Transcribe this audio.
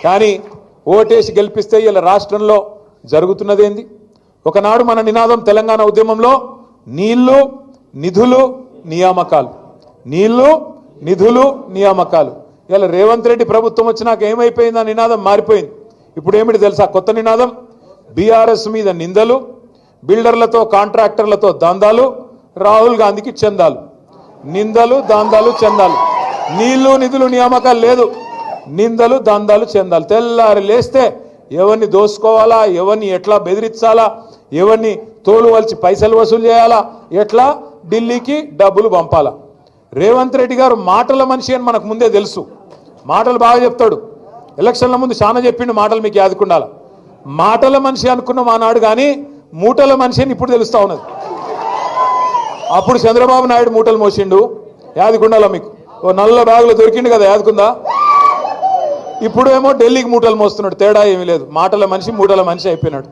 కానీ ఓటేసి గెలిపిస్తే ఇలా రాష్ట్రంలో జరుగుతున్నదేంది? ఒకనాడు మన నినాదం తెలంగాణ ఉద్యమంలో నీళ్లు నిధులు నియామకాలు, నీళ్లు నిధులు నియామకాలు. ఇలా రేవంత్ రెడ్డి ప్రభుత్వం వచ్చినాక ఏమైపోయింది? ఆ నినాదం మారిపోయింది. ఇప్పుడు ఏమిటి తెలుసా కొత్త నినాదం? బీఆర్ఎస్ మీద నిందలు, బిల్డర్లతో కాంట్రాక్టర్లతో దందాలు, రాహుల్ గాంధీకి చందాలు. నిందలు దందాలు చందాలు, నీళ్లు నిధులు నియామకాలు లేదు, నిందలు దందాలు చందాలు. తెల్లారి లేస్తే ఎవరిని దోసుకోవాలా, ఎవరిని ఎట్లా బెదిరించాలా, ఎవరిని తోలు వలిచి పైసలు వసూలు చేయాలా, ఎట్లా ఢిల్లీకి డబ్బులు పంపాలా. రేవంత్ రెడ్డి గారు మాటల మనిషి అని మనకు ముందే తెలుసు. మాటలు బాగా చెప్తాడు. ఎలక్షన్ల ముందు చాలా చెప్పిండు మాటలు, మీకు యాదుకుండాల. మాటల మనిషి అనుకున్నాం ఆనాడు, కానీ మూటల మనిషి అని ఇప్పుడు తెలుస్తా ఉన్నది. అప్పుడు చంద్రబాబు నాయుడు మూటలు మోసిండు, యాదుకుండాల మీకు. ఓ నల్ల బ్యాగులో దొరికిండు కదా, యాదుకుందా? ఇప్పుడు ఏమో ఢిల్లీకి మూటలు మోస్తున్నాడు. తేడా ఏమీ లేదు. మాటల మనిషి మూటల మనిషి అయిపోయినాడు.